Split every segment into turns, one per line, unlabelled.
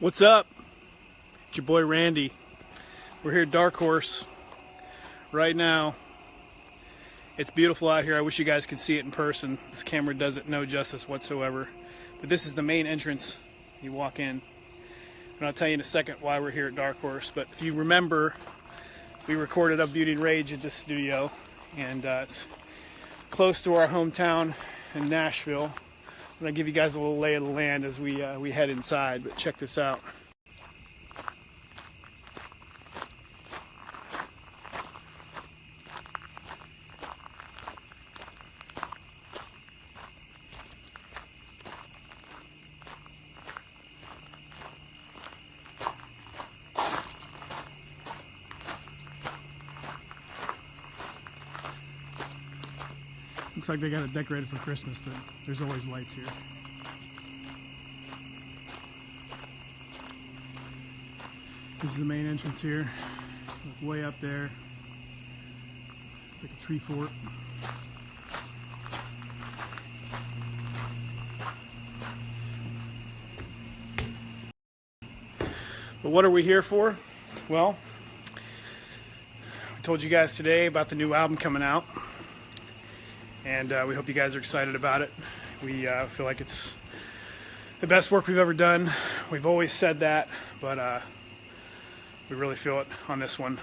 What's up? It's your boy Randy. We're here at Dark Horse right now. It's beautiful out here. I wish you guys could see it in person. This camera does it no justice whatsoever. But this is the main entrance. You walk in. And I'll tell you in a second why we're here at Dark Horse. But if you remember, we recorded Of Beauty and Rage at this studio. And it's close to our hometown in Nashville. I'm going to give you guys a little lay of the land as we head inside. But check this out. Looks like they got it decorated for Christmas, but there's always lights here. This is the main entrance here. Way up there. It's like a tree fort. But what are we here for? Well, I told you guys today about the new album coming out. And we hope you guys are excited about it. We feel like it's the best work we've ever done. We've always said that, but we really feel it on this one.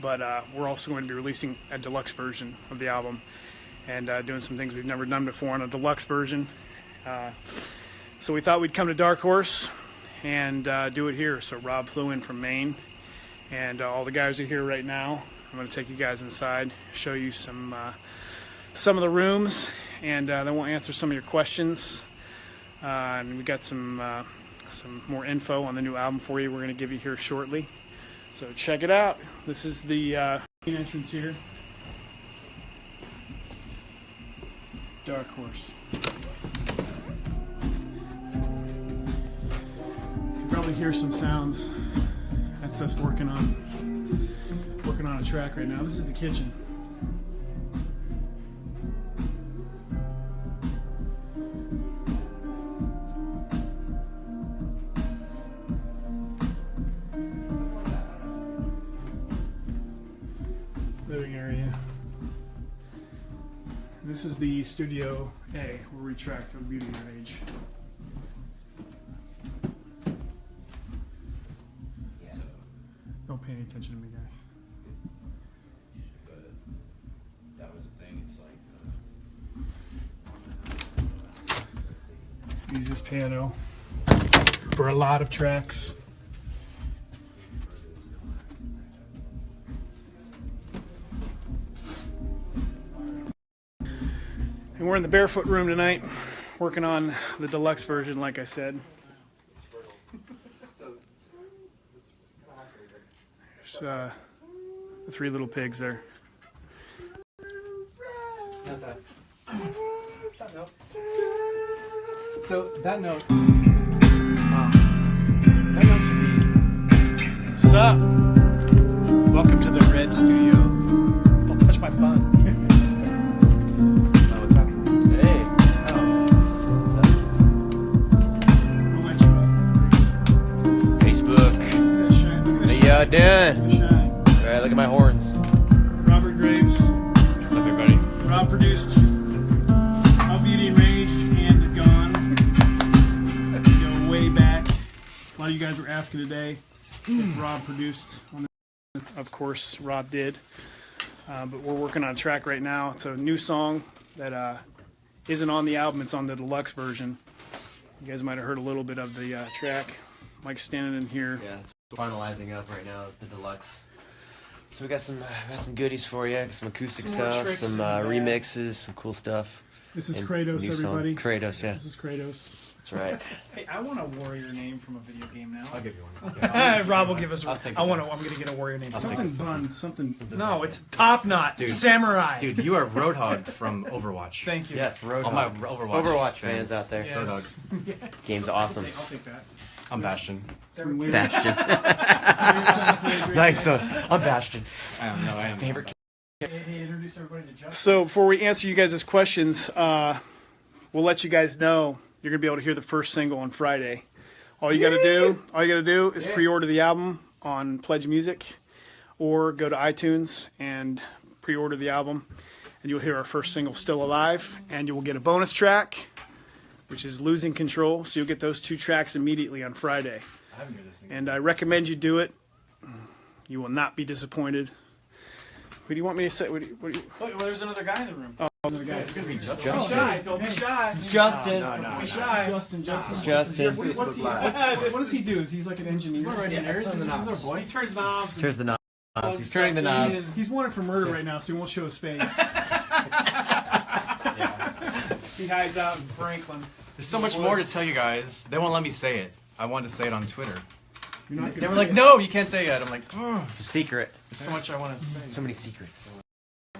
But we're also going to be releasing a deluxe version of the album and doing some things we've never done before on a deluxe version. So we thought we'd come to Dark Horse and do it here. So Rob flew in from Maine, and all the guys are here right now. I'm going to take you guys inside, show you some of the rooms, and then we'll answer some of your questions. And we got some more info on the new album for you we're going to give you here shortly. So check it out. This is the main entrance here. Dark Horse. You can probably hear some sounds. That's us working on a track right now. This is the kitchen. Living area. This is the Studio A, where we tracked Of Beauty and Rage. So, don't pay any attention to me, guys. Use this piano for a lot of tracks. And we're in the barefoot room tonight, working on the deluxe version, like I said. There's the three little pigs there.
So that note should be.
Sup? Welcome to the Red Studio. Don't touch my bun.
Oh, what's happening?
Hey.
Don't let you up.
Facebook.
Look at that shine. Look at
How
that
y'all doing?
shine.
Alright, look at my horns.
Robert Graves.
What's up, everybody?
Rob produced Of Beauty and Rage and Gone. Go way back. A lot of you guys were asking today if Rob produced on this. Of course, Rob did. But we're working on a track right now. It's a new song that isn't on the album. It's on the deluxe version. You guys might have heard a little bit of the track. Mike's standing in here.
Yeah, it's finalizing up right now. It's the deluxe. So we got some goodies for you. Got some acoustic
Some more
stuff,
tricks
some
in the bag.
remixes, some cool stuff.
This is
And
Kratos,
new song.
everybody.
Kratos, yeah.
This is Kratos.
That's right.
Hey, I want a warrior name from a video game now.
I'll give you one.
Rob will give us.
I'll think
I'm
of
gonna get a warrior name.
Something fun. Something.
No, it's Top Knot,
Dude.
Samurai.
Dude, you are Roadhog from Overwatch.
Thank you.
Yes, Roadhog.
All my Overwatch,
Overwatch fans out there.
Yes.
Game's awesome.
I'll take that.
I'm Bastion.
Some weird.
Bastion.
Nice.
I'm Bastion.
I am. No, I am.
Favorite.
Hey, introduce everybody to Justin.
So before we answer you guys' questions, we'll let you guys know you're going to be able to hear the first single on Friday All you gotta do is pre-order the album on Pledge Music, or go to iTunes and pre-order the album, and you'll hear our first single, Still Alive, and you will get a bonus track, which is Losing Control. So you'll get those 2 tracks immediately on Friday.
I haven't heard this thing.
And I recommend you do it. You will not be disappointed. What do you want me to say? What do you,
Well, there's another guy in the room.
another guy.
Don't be shy. Don't be shy.
Justin.
Don't be shy.
Justin.
Justin.
What does he do? Is he's like an engineer?
He's
He turns knobs.
Turns the knobs. He's turning the knobs.
He's wanted for murder right now, so he won't show his face.
He hides out in Franklin.
There's so much more to tell you guys. They won't let me say it. I wanted to say it on Twitter.
You're not
They
gonna
were like, no, you can't say it. I'm like, oh,
It's a secret.
there's so much I want to say.
So many secrets.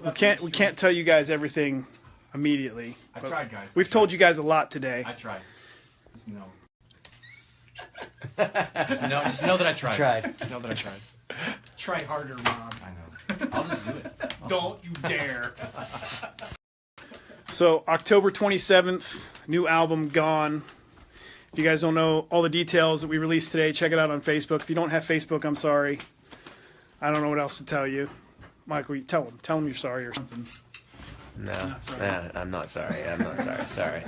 we can't tell you guys everything immediately.
I
but
tried, guys.
We've told you guys a lot today.
I tried. Just know. Just know that I tried.
Tried.
Just know that I tried.
Try harder, Rob.
I know. I'll just do it.
Don't you dare.
So October 27th, new album, Gone. If you guys don't know all the details that we released today, check it out on Facebook. If you don't have Facebook, I'm sorry. I don't know what else to tell you. Michael, you tell them you're sorry or something.
No,
sorry.
I'm not sorry. I'm not sorry. Sorry.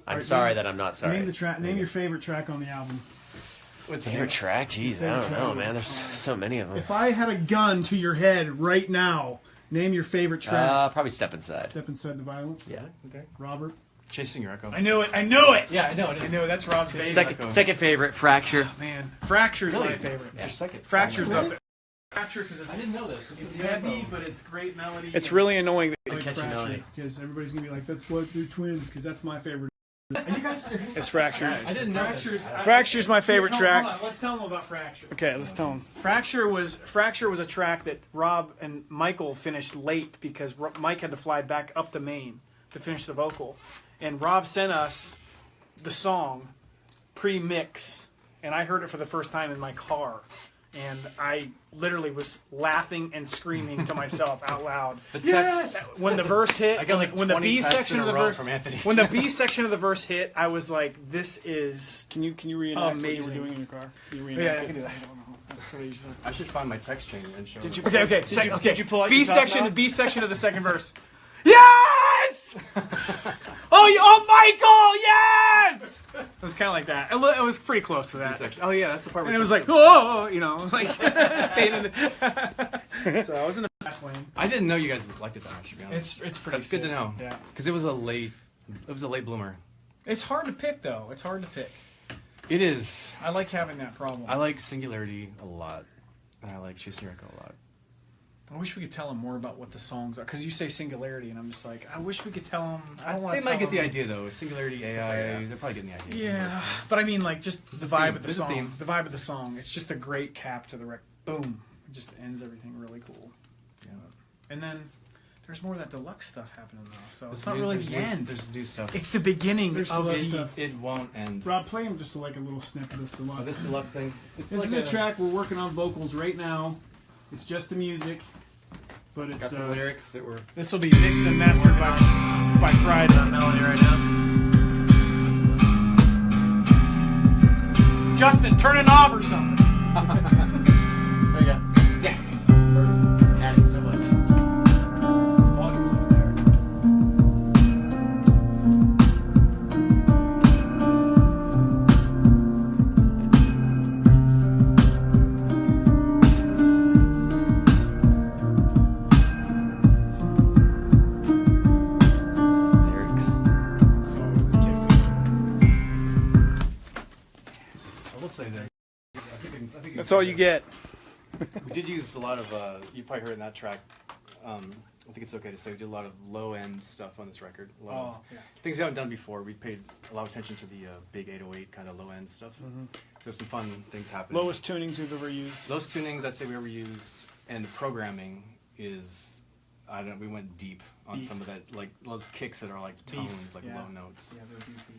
I'm sorry that I'm not sorry.
Name your favorite track on the album.
Favorite track? Jeez, I don't know, man. There's so many of them.
If I had a gun to your head right now, name your favorite track.
Probably Step Inside.
Step Inside the Violence.
Yeah.
Okay.
Robert.
Chasing Your Echo.
I knew it. I knew it.
Yeah, I know it is.
I knew it. That's Rob's baby.
Second favorite, Fracture.
Man, Fracture's
Really?
my favorite.
It's your second.
Fracture's up there. Fracture because
I didn't know this.
it's heavy, but it's great melody.
It's really annoying that
Catchy
Fracture,
melody.
because everybody's gonna be like, "That's what they're twins," because that's my favorite.
Are you guys serious?
It's Fracture.
I didn't know
Fracture's.
this.
Fracture's my favorite track.
Hold on, let's tell them about Fracture.
Okay, let's tell them.
Fracture was a track that Rob and Michael finished late because Mike had to fly back up to Maine to finish the vocal, and Rob sent us the song pre-mix, and I heard it for the first time in my car, and I literally was laughing and screaming to myself out loud.
The text.
When the verse hit,
I got like
when the
20
B
texts
section
in
of
a
the
row
verse,
from Anthony.
when the B section of the verse hit, I was like, "This is."
Can you reenact what you were
Amazing.
doing in your car? Can you
Yeah,
reenact
I
it?
can do that.
That's what I usually-
I should find my text chain and show
Did
them.
you-
Okay.
Did you pull out
B
your top
section,
knot?
B section of the second verse. Yes! oh, Michael, yes! It was kind of like that. It was pretty close to that.
section. Oh yeah, that's the part.
And
where
it was like, oh, like staying in the. So I was in the fast lane.
I didn't know you guys liked it that much. To be honest,
It's pretty.
that's good to
sick.
know.
Yeah.
Because it was a late bloomer.
It's hard to pick though. It's hard to pick.
It is.
I like having that problem.
I like Singularity a lot, and I like Chasing Your Echo a lot.
I wish we could tell them more about what the songs are, because you say Singularity, and I'm just like, I wish we could tell them. I don't want
They
to.
might get the idea though. Singularity AI,
Yeah.
they're probably getting the idea.
Yeah, but I mean, like, just the
a
vibe
theme.
of the
There's a
song.
theme.
The vibe of the song. It's just a great cap to the record. Boom. It just ends everything really cool.
Yeah.
And then there's more of that deluxe stuff happening though. So
There's
it's not
new-
really
there's
the
new-
end.
There's new stuff.
It's the beginning
There's
of
deluxe
the.
stuff.
It won't end.
Rob, play him just like a little snip of this deluxe.
Oh, this deluxe thing. It's
This is a track we're working on vocals right now. It's just the music, but it's
Got some lyrics that were.
This will be mixed and mastered by Friday.
Melody right now.
Justin, turn a knob or something.
There you go. Yes. Added so much.
Volume's up there.
Lyrics.
So this kicks
I will say that. I think
That's all you get.
We did use a lot of. You probably heard in that track. I think it's okay to say we did a lot of low end stuff on this record. A lot of
yeah.
things we haven't done before. We paid a lot of attention to the big 808 kind of low end stuff. So some fun things happening.
Lowest tunings we've ever used.
Those tunings I'd say we ever used, and the programming is, I don't. We went deep on
Beef.
some of that, like those kicks that are like
Beef,
tones, like
yeah.
low notes.
Yeah, they're beefy.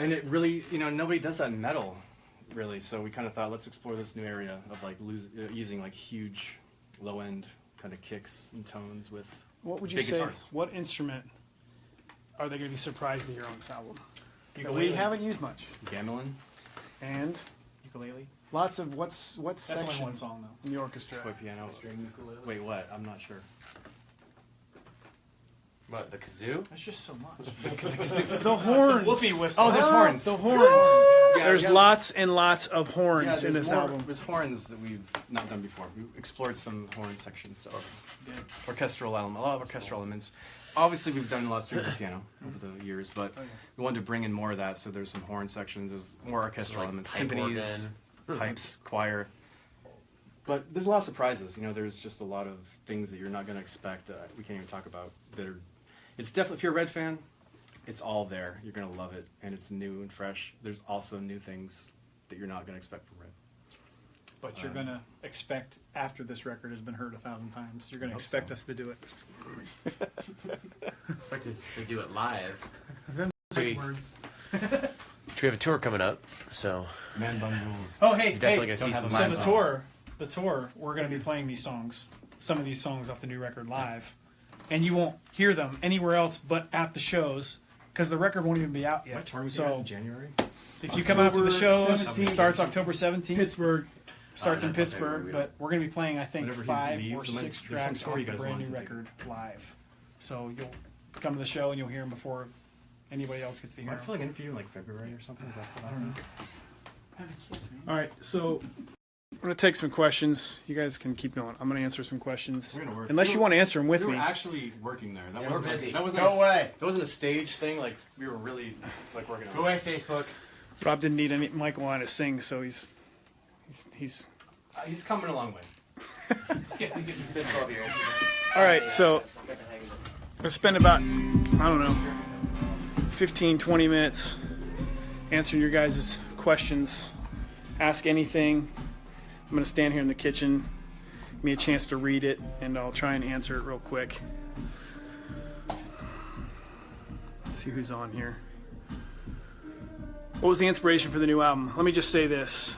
And it really, nobody does that in metal, really. So we kind of thought, let's explore this new area of like using like huge, low end kind of kicks and tones with.
What would you
big
say?
guitars.
What instrument are they going to be surprised to hear on this album? That we
Ukulele.
haven't used much.
Gamelin.
and
Ukulele.
lots of what's
That's
section
only one song though.
in the orchestra.
Toy piano. Wait, what? I'm not sure.
What, the kazoo?
That's just so much.
The horns.
Whoopee whistle.
Oh, there's horns.
The horns.
Yeah,
There's
we have-
lots and lots of
Yeah,
horns in
there's
this
more-
album.
There's horns that we've not done before. We explored some horn sections of orchestral element, a lot of orchestral elements. Obviously, we've done a lot of strings and piano over the years, but we wanted to bring in more of that. So there's some horn sections. There's more orchestral
like
elements,
pipe
timpanis,
organ.
pipes, choir. But there's a lot of surprises. You know, there's just a lot of things that you're not going to expect. We can't even talk about that are. It's definitely, if you're a Red fan, it's all there. You're going to love it, and it's new and fresh. There's also new things that you're not going to expect from Red.
But you're gonna expect after this record has been heard 1,000 times, you're gonna
hope
expect
so.
us to do it.
Expect us to do it live.
Big
We
words.
have a tour coming up, so
Man Bun Rules.
Oh hey,
you're definitely
hey.
gonna see
don't
some
have
So
live
the
songs.
tour, we're gonna be playing these songs, some of these songs off the new record live, and you won't hear them anywhere else but at the shows because the record won't even be out
Am I
yet.
touring with you guys
So
in January?
if you come out to the
October
shows,
17th.
it starts October 17th.
Pittsburgh.
Starts in
that's okay,
Pittsburgh,
we
but
don't-
we're going to be playing, I think,
Whenever he
5
leaves,
or
and then
6
there's some
tracks
tour
off
you
the
guys
brand new
wanted to do.
record live. So you'll come to the show and you'll hear them before anybody else gets to
Am
hear
I
them.
feeling interview in like February or something? Is that still happening?
All right, so I'm gonna take some questions. You guys can keep going. I'm gonna answer some questions.
We're gonna work.
Unless you want to answer them with
We were
me.
actually working there. That
Yeah, we're
wasn't
busy.
That wasn't
Go away.
That wasn't a stage thing. Like we were really like working on.
Go away, Facebook.
Rob didn't need any Michael on to sing, so he's
He's coming a long way.
He's getting some simple here.
all right. So let's spend about, I don't know, 15, 20 minutes answering your guys' questions. Ask anything. I'm going to stand here in the kitchen. Give me a chance to read it, and I'll try and answer it real quick. Let's see who's on here. What was the inspiration for the new album? Let me just say this.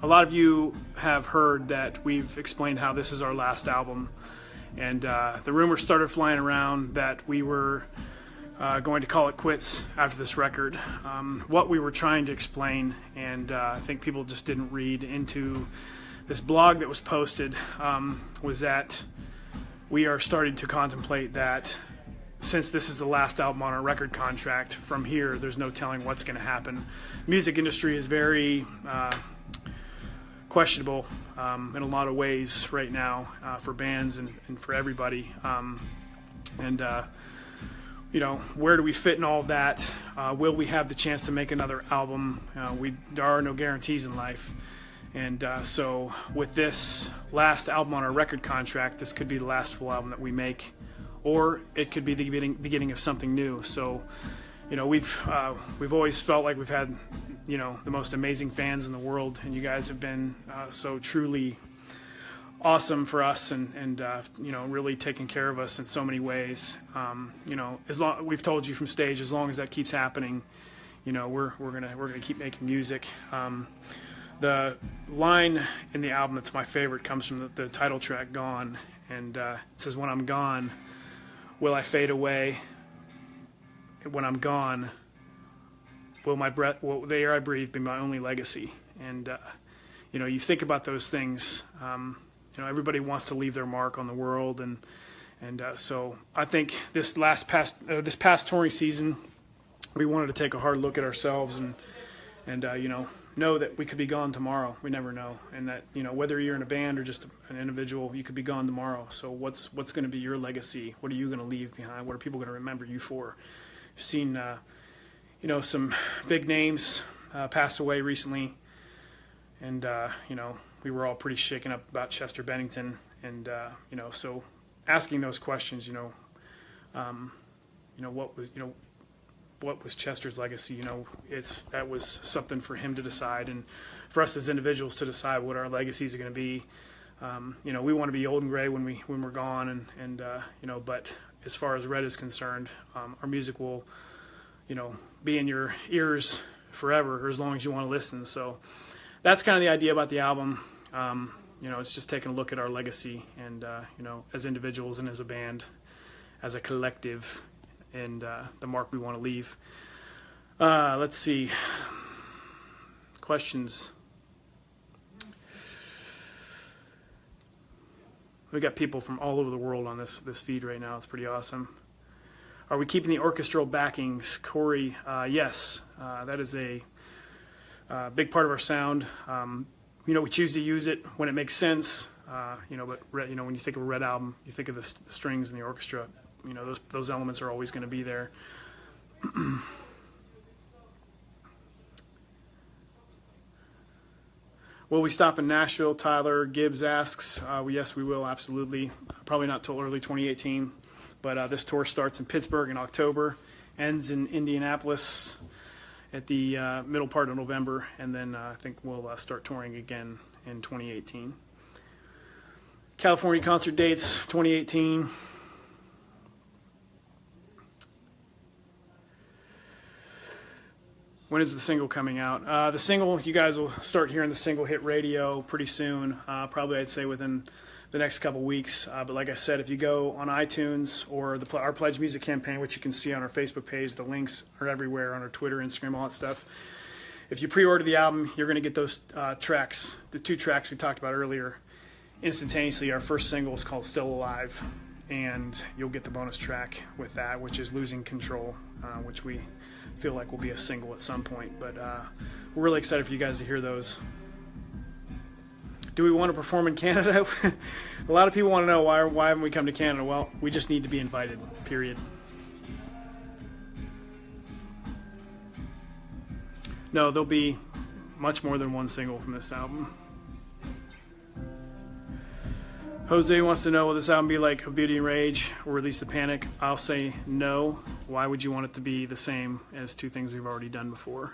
A lot of you have heard that we've explained how this is our last album. And the rumors started flying around that we were going to call it quits after this record. What we were trying to explain, and I think people just didn't read into this blog that was posted, was that we are starting to contemplate that since this is the last album on our record contract, from here, there's no telling what's going to happen. Music industry is very questionable in a lot of ways right now for bands and for everybody. You know, where do we fit in all of that? Will we have the chance to make another album? There are no guarantees in life. And so with this last album on our record contract, this could be the last full album that we make, or it could be the beginning of something new. So, you know, we've always felt like we've had, you know, the most amazing fans in the world, and you guys have been so truly awesome for us, and you know, really taking care of us in so many ways. You know, we've told you from stage, as long as that keeps happening, you know, we're gonna keep making music. The line in the album that's my favorite comes from the title track, "Gone," and it says, "When I'm gone, will I fade away? When I'm gone, will the air I breathe be my only legacy?" And you know, you think about those things. You know, everybody wants to leave their mark on the world, and so I think this past touring season, we wanted to take a hard look at ourselves and you know that we could be gone tomorrow. We never know, and that, you know, whether you're in a band or just an individual, you could be gone tomorrow. So what's going to be your legacy? What are you going to leave behind? What are people going to remember you for? I've seen you know, some big names pass away recently, and you know, we were all pretty shaken up about Chester Bennington, and you know, so asking those questions, you know, what was Chester's legacy? You know, that was something for him to decide, and for us as individuals to decide what our legacies are going to be. You know, we want to be old and gray when we're gone, and you know, but as far as Red is concerned, our music will, you know, be in your ears forever, or as long as you want to listen. So that's kind of the idea about the album. You know, it's just taking a look at our legacy, and you know, as individuals and as a band, as a collective, and the mark we want to leave. Let's see. questions. We got people from all over the world on this feed right now. It's pretty awesome. Are we keeping the orchestral backings? Corey, yes. That is a big part of our sound. We choose to use it when it makes sense. But when you think of a Red album, you think of the strings and the orchestra. Those elements are always going to be there. Will we stop in Nashville? Tyler Gibbs asks. Yes, we will, absolutely. Probably not till early 2018. But this tour starts in Pittsburgh in October, ends in Indianapolis at the middle part of November, and then I think we'll start touring again in 2018. California concert dates, 2018. When is the single coming out? The single, you guys will start hearing the single hit radio pretty soon, probably I'd say within the next couple weeks. But like I said, if you go on iTunes or our Pledge Music campaign, which you can see on our Facebook page, the links are everywhere on our Twitter, Instagram, all that stuff. If you pre-order the album, you're going to get those tracks, the 2 tracks we talked about earlier, instantaneously. Our first single is called Still Alive, and you'll get the bonus track with that, which is Losing Control, which we feel like will be a single at some point. But we're really excited for you guys to hear those. Do we want to perform in Canada? A lot of people want to know why haven't we come to Canada? Well, we just need to be invited, period. No, there'll be much more than one single from this album. Jose wants to know, will this album be like A Beauty and Rage or Release the Panic? I'll say no. Why would you want it to be the same as 2 things we've already done before?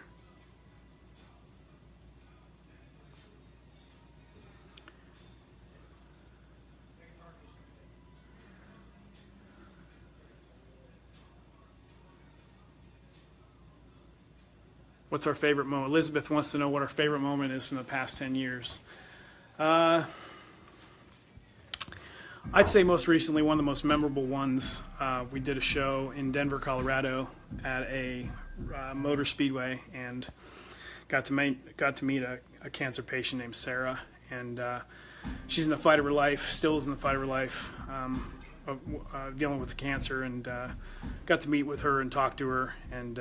What's our favorite moment? Elizabeth wants to know what our favorite moment is from the past 10 years. I'd say most recently, one of the most memorable ones, we did a show in Denver, Colorado at a motor speedway, and got to meet a cancer patient named Sarah, and she's in the fight of her life, still is in the fight of her life, dealing with the cancer, and got to meet with her and talk to her, and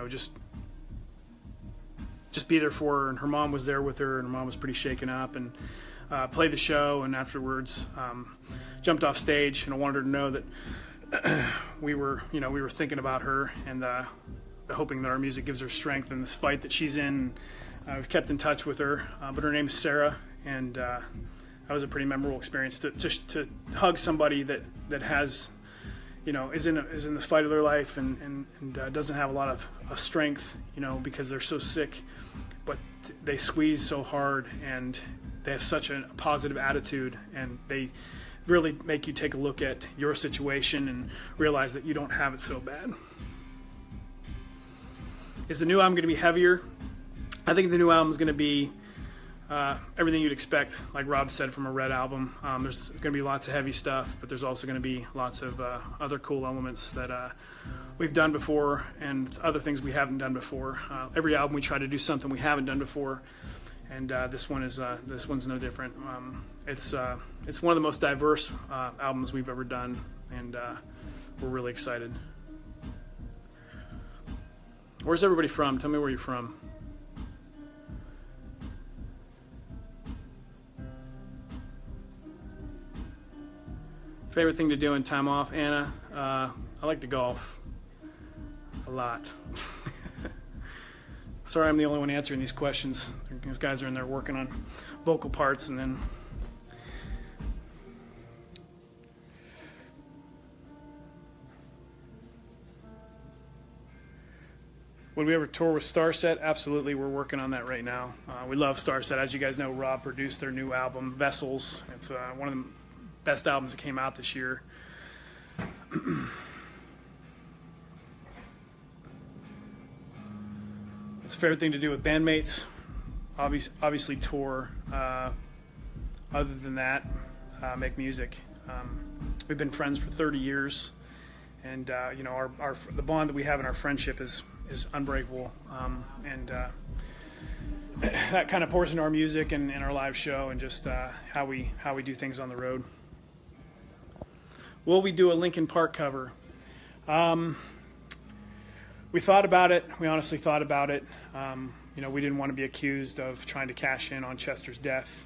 just be there for her. And her mom was there with her, and her mom was pretty shaken up, and played the show, and afterwards jumped off stage, and I wanted her to know that we were thinking about her, and hoping that our music gives her strength in this fight that she's in. We've kept in touch with her, but her name is Sarah, and that was a pretty memorable experience to hug somebody that has, is in the fight of their life, and doesn't have a lot of strength, because they're so sick, but they squeeze so hard, and they have such a positive attitude, and they really make you take a look at your situation and realize that you don't have it so bad. Is the new album going to be heavier? I think the new album is going to be everything you'd expect, like Rob said, from a Red album. There's going to be lots of heavy stuff, but there's also going to be lots of other cool elements that we've done before, and other things we haven't done before. Every album we try to do something we haven't done before, and this one's no different. It's one of the most diverse albums we've ever done, and we're really excited. Where's everybody from? Tell me where you're from. Favorite thing to do in time off, Anna? I like to golf a lot. Sorry, I'm the only one answering these questions. These guys are in there working on vocal parts, and then would we ever tour with Starset? Absolutely, we're working on that right now. We love Starset. As you guys know, Rob produced their new album, Vessels. It's one of the best albums that came out this year. It's a favorite thing to do with bandmates. Obviously tour. Other than that, make music. We've been friends for 30 years, and the bond that we have in our friendship is unbreakable. that kind of pours into our music and our live show, and just how we do things on the road. Will we do a Linkin Park cover? We thought about it. We honestly thought about it. We didn't want to be accused of trying to cash in on Chester's death,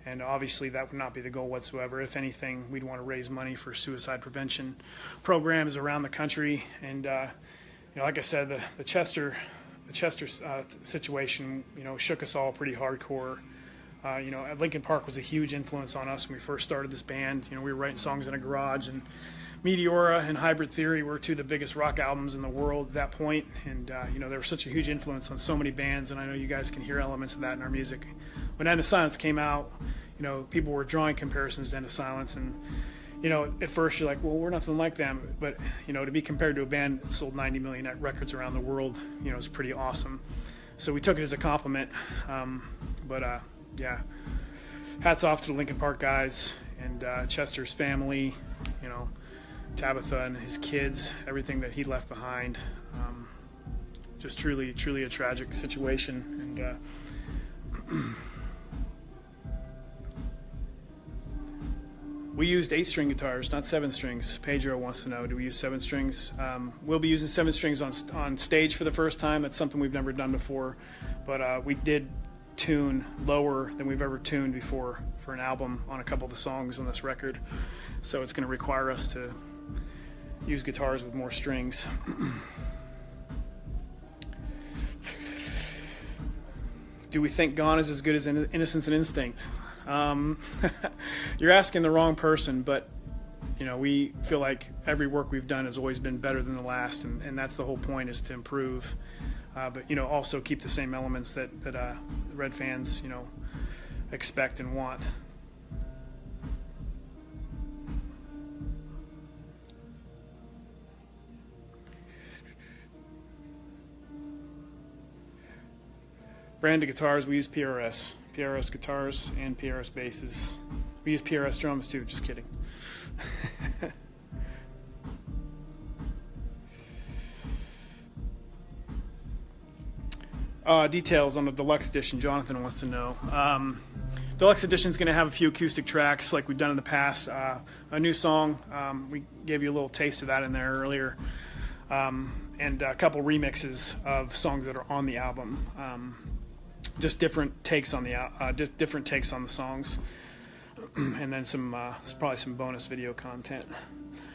and obviously that would not be the goal whatsoever. If anything, we'd want to raise money for suicide prevention programs around the country. And like I said, the Chester situation, shook us all pretty hardcore. Linkin Park was a huge influence on us when we first started this band. We were writing songs in a garage, and Meteora and Hybrid Theory were two of the biggest rock albums in the world at that point. And, they were such a huge influence on so many bands, and I know you guys can hear elements of that in our music. When End of Silence came out, people were drawing comparisons to End of Silence, and, at first you're like, well, we're nothing like them. But, to be compared to a band that sold 90 million records around the world, is pretty awesome. So we took it as a compliment. Yeah, hats off to the Linkin Park guys and Chester's family, Tabitha and his kids, everything that he left behind. Just truly a tragic situation. And we used 8-string guitars, not 7 strings. Pedro wants to know, do we use 7 strings? We'll be using 7 strings on stage for the first time. That's something we've never done before, but we did tune lower than we've ever tuned before for an album on a couple of the songs on this record. So it's going to require us to use guitars with more strings. Do we think Gone is as good as Innocence and Instinct? You're asking the wrong person, but we feel like every work we've done has always been better than the last, and that's the whole point, is to improve. But also keep the same elements that Red fans expect and want. Brand of guitars, we use PRS guitars and PRS basses. We use PRS drums too. Just kidding. Details on the deluxe edition, Jonathan wants to know. Deluxe edition is going to have a few acoustic tracks like we've done in the past. A new song, we gave you a little taste of that in there earlier, and a couple remixes of songs that are on the album. Just different takes on the songs, and then probably some bonus video content.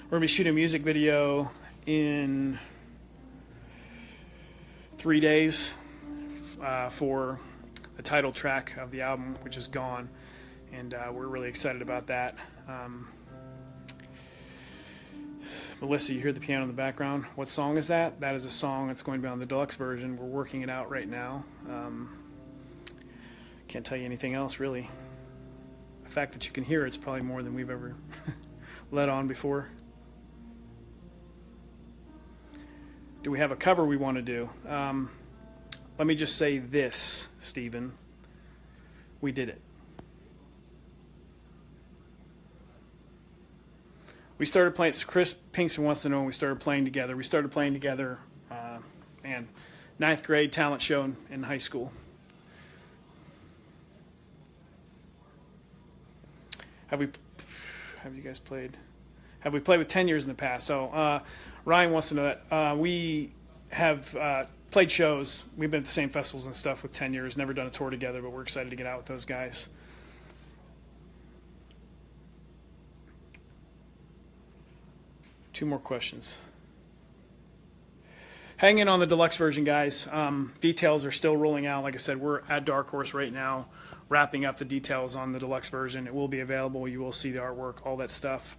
We're going to be shooting a music video in 3 days. For the title track of the album, which is Gone, and we're really excited about that. Melissa, you hear the piano in the background. What song is that? That is a song that's going to be on the deluxe version. We're working it out right now. Can't tell you anything else, really. The fact that you can hear it's probably more than we've ever let on before. Do we have a cover we want to do? Let me just say this, Stephen. We did it. We started playing, so Chris Pinkston wants to know when we started playing together. We started playing together, ninth grade talent show in high school. Have you guys played? Have we played with 10 Years in the past? So Ryan wants to know that. We have played shows. We've been at the same festivals and stuff with 10 Years. Never done a tour together, but we're excited to get out with those guys. Two more questions. Hang in on the deluxe version, guys. Details are still rolling out. Like I said, we're at Dark Horse right now, wrapping up the details on the deluxe version. It will be available. You will see the artwork, all that stuff.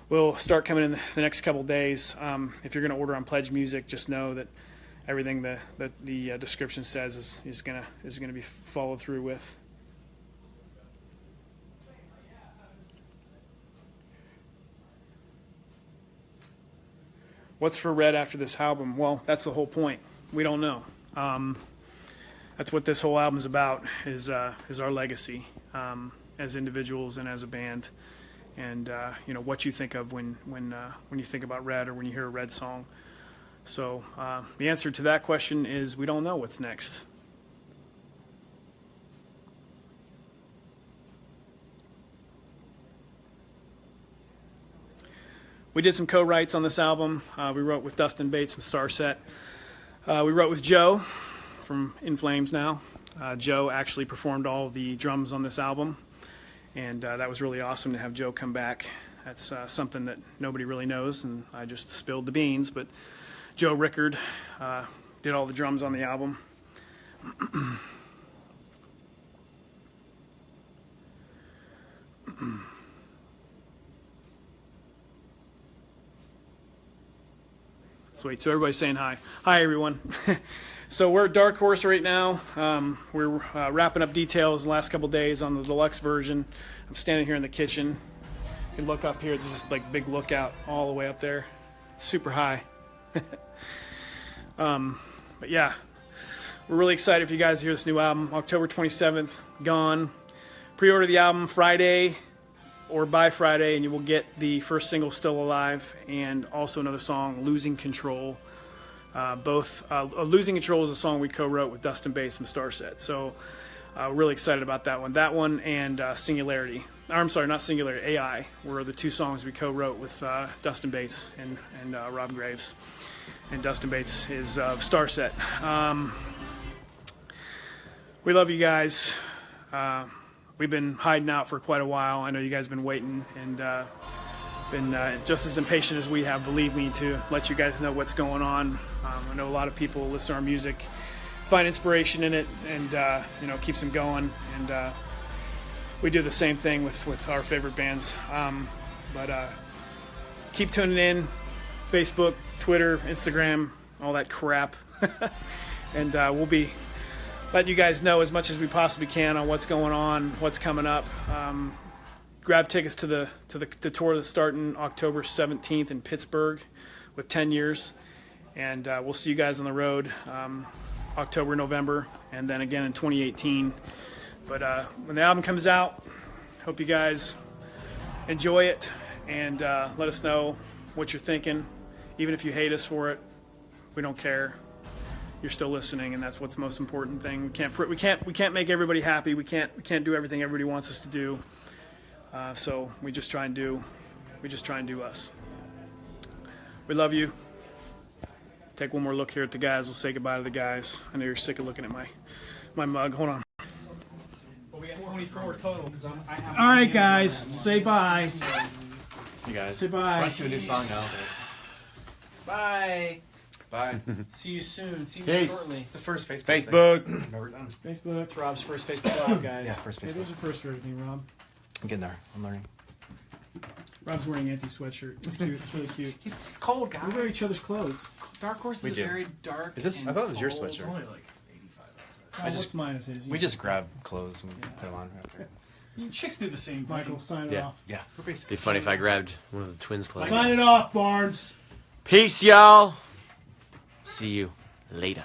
We'll start coming in the next couple days. If you're going to order on Pledge Music, just know that everything the description says is going to be followed through with. What's for Red after this album? Well, that's the whole point. We don't know. That's what this whole album's about, is our legacy as individuals and as a band, and what you think of when you think about Red or when you hear a Red song. So the answer to that question is we don't know what's next. we did some co-writes on this album. We wrote with Dustin Bates from Starset. We wrote with Joe from In Flames now. Joe actually performed all the drums on this album, and that was really awesome to have Joe come back. That's something that nobody really knows, and I just spilled the beans, but Joe Rickard did all the drums on the album. Sweet. So everybody's saying hi. Hi, everyone. So we're at Dark Horse right now. We're wrapping up details the last couple days on the deluxe version. I'm standing here in the kitchen. You can look up here. This is like big lookout all the way up there. It's super high. But yeah, we're really excited for you guys to hear this new album. October 27th, Gone. Pre-order the album Friday or by Friday, and you will get the first single, Still Alive, and also another song, Losing Control. Losing Control is a song we co-wrote with Dustin Bates from Starset. So we're really excited about that one. That one and Singularity. I'm sorry, not Singularity, AI were the two songs we co-wrote with Dustin Bates and Rob Graves. And Dustin Bates is of Starset. We love you guys. We've been hiding out for quite a while. I know you guys have been waiting and been just as impatient as we have, believe me, to let you guys know what's going on. I know a lot of people listen to our music, find inspiration in it, and keeps them going. And we do the same thing with our favorite bands. But keep tuning in. Facebook, Twitter, Instagram, all that crap. And we'll be letting you guys know as much as we possibly can on what's going on, what's coming up. Grab tickets to the tour that's starting October 17th in Pittsburgh with 10 Years. And we'll see you guys on the road October, November, and then again in 2018. But when the album comes out, hope you guys enjoy it and let us know what you're thinking. Even if you hate us for it, we don't care. You're still listening, and that's what's the most important thing. We can't make everybody happy. We can't do everything everybody wants us to do. So we just try and do us. We love you. Take one more look here at the guys. We'll say goodbye to the guys. I know you're sick of looking at my mug. Hold on.
Well, we got 24 total.
All right, guys, say bye.
You guys.
Say bye.
We're on to a new song now.
Bye.
Bye.
See you soon. See you
Peace.
shortly.
It's the first Facebook.
Facebook.
Never done.
Facebook.
That's Rob's first Facebook Live, guys.
Yeah, first
Hey,
Facebook.
there's a first for everything, Rob.
I'm getting there. I'm learning.
Rob's wearing an anti-sweatshirt. It's cute. It's really cute.
It's cold, guys.
We wear each other's clothes.
Dark Horse
We
is
do.
very dark.
Is this?
and
I thought it was your
cold.
sweatshirt.
Only like 85 outside.
What's mine is his.
We just grab clothes and put them on right there.
You chicks do the same thing.
Michael, sign it
Yeah.
off.
Yeah. We're basically.
Be funny if I grabbed one of the twins' clothes.
Sign it off, Barnes.
Peace, y'all. See you later.